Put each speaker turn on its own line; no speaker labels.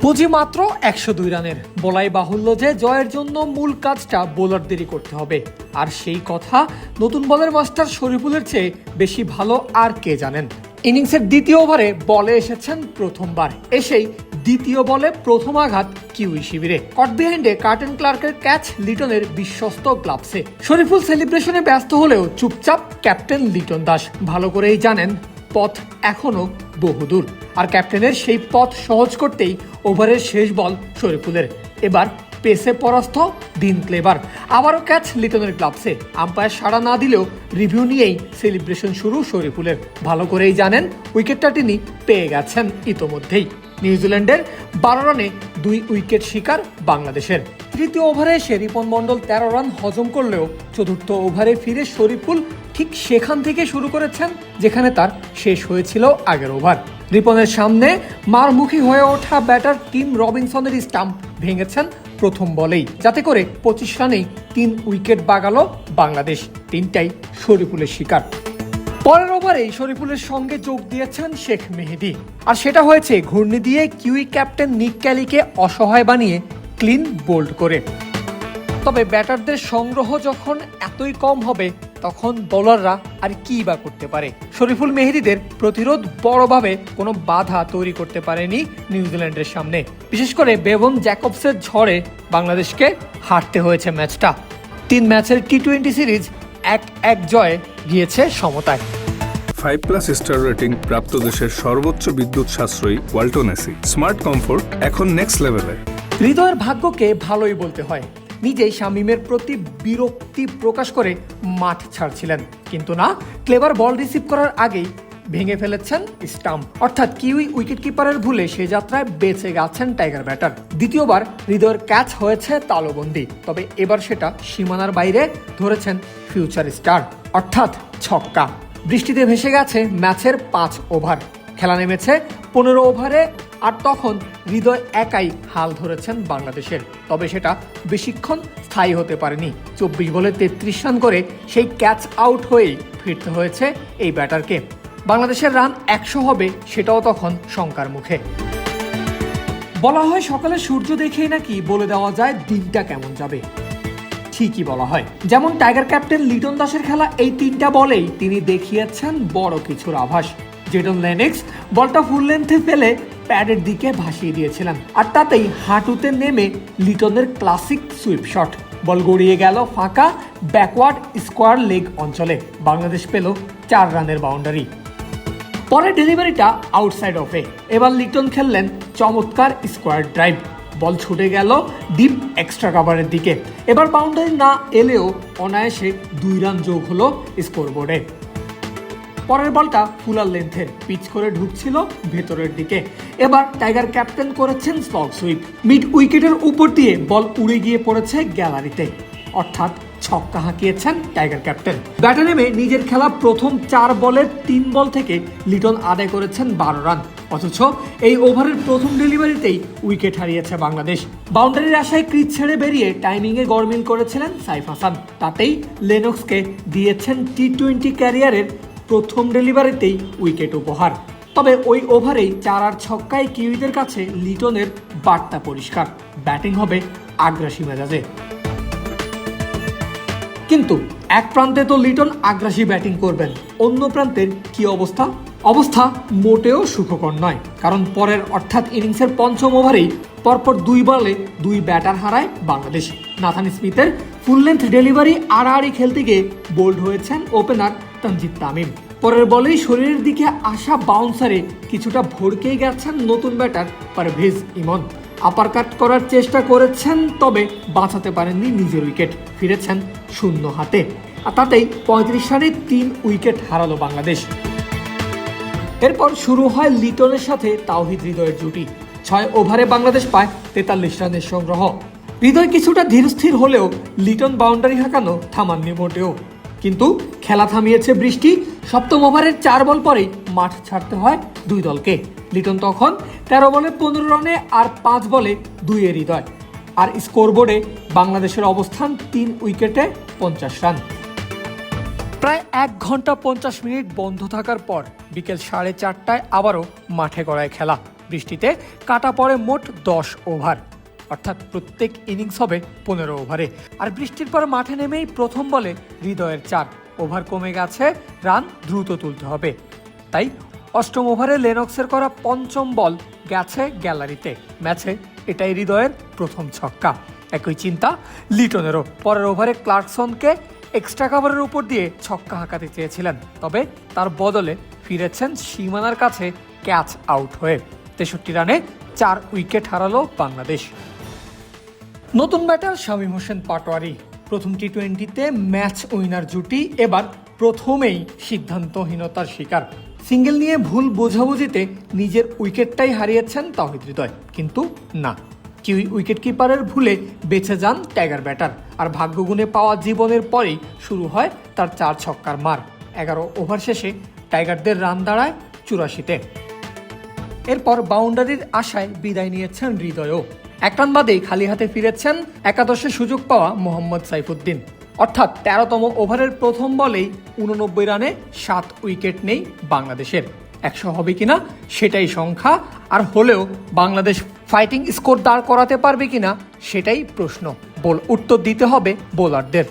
পুঁজি মাত্র 102 রানের। বলাই বাহুল্য যে জয়ের জন্য মূল কাজটা বোলারদেরই করতে হবে, আর সেই কথা নতুন বলের মাস্টার শরীফুলের চেয়ে বেশি ভালো আর কে জানেন। ইনিংসের দ্বিতীয় ওভারে বলে এসেছেন প্রথমবার, এসেই দ্বিতীয় বলে প্রথম আঘাত কিউই শিবিরে। কট বিহাইন্ডে কার্টেন ক্লার্কের ক্যাচ লিটনের বিশ্বস্ত গ্লাভসে। শরীফুল সেলিব্রেশনে ব্যস্ত হলেও চুপচাপ ক্যাপ্টেন লিটন দাস ভালো করেই জানেন পথ এখনো বহুদূর, আর ক্যাপ্টেনের সেই পথ সহজ করতেই ওভারের শেষ বল শরীফুলের। এবার পেসে পরাস্ত ডিন ক্লেভার, আবারও ক্যাচ লিটনের গ্লাভসে। আম্পায়ার সাড়া না দিলেও রিভিউ নিয়েই সেলিব্রেশন শুরু শরীফুলের। ভালো করেই জানেন উইকেটটা তিনি পেয়ে গেছেন ইতোমধ্যেই। নিউজিল্যান্ডের 12 রানে 2 উইকেট শিকার বাংলাদেশের। তৃতীয় ওভারে এসে রিপন মণ্ডল 13 রান হজম করলেও চতুর্থ ওভারে ফিরে শরীফুল ঠিক সেখান থেকে শুরু করেছেন যেখানে তার শেষ হয়েছিল আগের ওভার। রিপনের সামনে মারমুখী হয়ে ওঠা ব্যাটার টিম রবিনসনের স্টাম্প ভেঙেছেন প্রথম বলেই, যাতে করে 25 রানেই 3 উইকেট বাগালো বাংলাদেশ। তিনটাই শরীফুলের শিকার। পরের ওভারেই শরীফুলের সঙ্গে যোগ দিয়েছেন শেখ মেহেদী, আর সেটা হয়েছে ঘূর্ণি দিয়ে কিউই ক্যাপ্টেন নিক ক্যালিকে অসহায় বানিয়ে ক্লিন বোল্ড করে। তবে ব্যাটারদের সংগ্রহ যখন এতই কম হবে তখন বোলাররা আর কি বা করতে পারে। শরীফুল মেহেদীদের প্রতিরোধ বড়ভাবে কোনো বাধা তৈরি করতে পারেনি নিউজিল্যান্ডের সামনে। বিশেষ করে বেভন জ্যাকবসের ঝড়ে বাংলাদেশকে হারতে হয়েছে ম্যাচটা। 3 ম্যাচের টি20 সিরিজ 1-1 জয়ে গিয়েছে সমতায়।
5+ স্টার রেটিং প্রাপ্ত দেশের সর্বোচ্চ বিদ্যুৎ সাশ্রয়ী ওয়ালটন এসি। স্মার্ট কমফোর্ট এখন নেক্সট লেভেলে।
হৃদয়ের ভাগ্যকে ভালোই বলতে হয়। নিজেই শামীমের প্রতি বিরক্তি প্রকাশ করে মাঠ ছাড়ছিলেন, কিন্তু না, ক্লেভার বল রিসিভ করার আগেই ভেঙে ফেলেছেন স্টাম্প। অর্থাৎ কিউই উইকেটকিপারের ভুলে সে যাত্রায় বেঁচে গেছেন টাইগার ব্যাটার। দ্বিতীয়বার হৃদয়ের ক্যাচ হয়েছে তালুবন্দী, তবে এবার সেটা সীমানার বাইরে ধরেছেন ফিউচার স্টার, অর্থাৎ ছক্কা। বৃষ্টিতে ভেসে গেছে ম্যাচের 5 ওভার। খেলা নেমেছে 15 ওভারে, আর তখন হৃদয় একাই হাল ধরেছেন বাংলাদেশের। তবে সেটা বেশিক্ষণ স্থায়ী হতে পারেনি। 24 বলে 33 রান করে সেই ক্যাচ আউট হয়েই ফিরতে হয়েছে এই ব্যাটারকে। বাংলাদেশের রান 100 হবে সেটাও তখন শঙ্কার মুখে। বলা হয় সকালে সূর্য দেখেই নাকি বলে দেওয়া যায় দিনটা কেমন যাবে। ঠিকই বলা হয়। যেমন টাইগার ক্যাপ্টেন লিটন দাসের খেলা এই 3টা বলেই তিনি দেখিয়েছেন বড় কিছুর আভাস। জেডন লেনক্স বলটা ফুল লেন্থে ফেলে প্যাডের দিকে ভাসিয়ে দিয়েছিলেন, আর তাতেই হাঁটুতে নেমে লিটনের ক্লাসিক সুইপ শট। বল গড়িয়ে গেল ফাঁকা ব্যাকওয়ার্ড স্কোয়ার লেগ অঞ্চলে। বাংলাদেশ পেল 4 রানের বাউন্ডারি। পরে ডেলিভারিটা আউটসাইড অফে। এবার লিটন খেললেন চমৎকার স্কোয়ার ড্রাইভ। বল ছুটে গেল ডিপ এক্সট্রা কাভারের দিকে। এবার বাউন্ডারি না এলেও অনায়াসে 2 রান যোগ হলো স্কোরবোর্ডে। পরের বলটা ফুলার লেন্থের পিচ করে ঢুকছিল ভেতরের দিকে। এবার টাইগার ক্যাপ্টেন করেছেন স্লগ সুইপ। মিড উইকেটের উপর দিয়ে বল উড়ে গিয়ে পড়েছে গ্যালারিতে, অর্থাৎ ছক্কা হাঁকিয়েছেন টাইগার ক্যাপ্টেন। ব্যাটে নেমে নিজের খেলা প্রথম 4 বলের 3 বল থেকে লিটন আদায় করেছেন 12 রান। অথচ এই ওভারের প্রথম ডেলিভারিতেই উইকেট হারিয়েছে বাংলাদেশ। বাউন্ডারির আশায় ক্রিজ ছেড়ে বেরিয়ে টাইমিংয়ে গড়মিল করেছিলেন সাইফ হাসান। তাতেই লেনক্সকে দিয়েছেন টি20 ক্যারিয়ারের প্রথম ডেলিভারিতেই উইকেট উপহার। তবে ওই ওভারেই 4 আর ছক্কায় কিউইদের কাছে লিটনের বার্তা পরিষ্কার, ব্যাটিং হবে আগ্রাসী মেজাজে। কিন্তু এক প্রান্তে তো লিটন আগ্রাসী ব্যাটিং করবেন, অন্য প্রান্তের কি অবস্থা? অবস্থা মোটেও সুখকর নয়, কারণ পরের অর্থাৎ ইনিংসের 5ম ওভারেই পরপর 2 বলে 2 ব্যাটার হারায় বাংলাদেশ। নাথান স্মিথের ফুল লেন্থ ডেলিভারি আড়াআড়ি খেলতে গিয়ে বোল্ড হয়েছেন ওপেনার তানজিদ তামিম। পরের বলেই শরীরের দিকে আসা বাউন্সারে কিছুটা ভড়কেই গেছেন নতুন ব্যাটার পারভেজ ইমন। আপারকাট করার চেষ্টা করেছেন, তবে বাঁচাতে পারেননি নিজের উইকেট। ফিরেছেন শূন্য হাতে, আর তাতেই 35 রানে 3 উইকেট হারালো বাংলাদেশ। এরপর শুরু হয় লিটনের সাথে তাওহিদ হৃদয়ের জুটি। 6 ওভারে বাংলাদেশ পায় 43 রানের সংগ্রহ। হৃদয় কিছুটা ধীরস্থির হলেও লিটন বাউন্ডারি হাঁকানো থামাননি মোটেও। কিন্তু খেলা থামিয়েছে বৃষ্টি। 7ম ওভারের 4 বল পরেই মাঠ ছাড়তে হয় 2 দলকে। লিটন তখন 13 বলে 15 রানে আর 5 বলে 2 এর হৃদয়। আর স্কোরবোর্ডে বাংলাদেশের অবস্থান 3 উইকেটে 50 রান। প্রায় 1 ঘন্টা 50 মিনিট বন্ধ থাকার পর বিকেল 4:30টায় আবারও মাঠে গড়ায় খেলা। বৃষ্টিতে কাটা পড়ে মোট 10 ওভার, অর্থাৎ প্রত্যেক ইনিংস হবে 15 ওভারে। আর বৃষ্টির পর মাঠে নেমেই প্রথম বলে হৃদয়ের 4 ওভার কমে গেছে, রান দ্রুত তুলতে হবে। তাই অষ্টম ওভারে লেনক্সের করা পঞ্চম বল গেছে গ্যালারিতে। ম্যাচে এটাই হৃদয়ের প্রথম ছক্কা। একই চিন্তা লিটনেরও। পরের ওভারে ক্লার্কসনকে এক্সট্রা কাভারের উপর দিয়ে ছক্কা হাঁকাতে চেয়েছিলেন, তবে তার বদলে ফিরেছেন সীমানার কাছে ক্যাচ আউট হয়ে। 63 রানে 4 উইকেট হারালো বাংলাদেশ। নতুন ব্যাটার শামীম হোসেন পাটোয়ারি। প্রথম টি-20তে ম্যাচ উইনার জুটি এবার প্রথমেই সিদ্ধান্তহীনতার শিকার। সিঙ্গেল নিয়ে ভুল বোঝাবুঝিতে নিজের উইকেটটাই হারিয়েছেন তাওহিদ হৃদয়, কিন্তু না, কিউই উইকেট কিপারের ভুলে বেঁচে যান টাইগার ব্যাটার। আর ভাগ্যগুণে পাওয়া জীবনের পরেই শুরু হয় তার 4 ছক্কার মার। 11 ওভার শেষে টাইগারদের রান দাঁড়ায় 84-তে। এরপর বাউন্ডারির আশায় বিদায় নিয়েছেন হৃদয়ও। 1 রান বাদেই খালি হাতে ফিরেছেন একাদশে সুযোগ পাওয়া মোহাম্মদ সাইফুদ্দিন। অর্থাৎ 13তম ওভারের প্রথম বলেই 89 রানে 7 উইকেট নেই বাংলাদেশের। 100 হবে কিনা সেটাই সংখ্যা, আর হলেও বাংলাদেশ ফাইটিং স্কোর দাঁড় করাতে পারবে কিনা সেটাই প্রশ্ন। উত্তর দিতে হবে বোলারদের।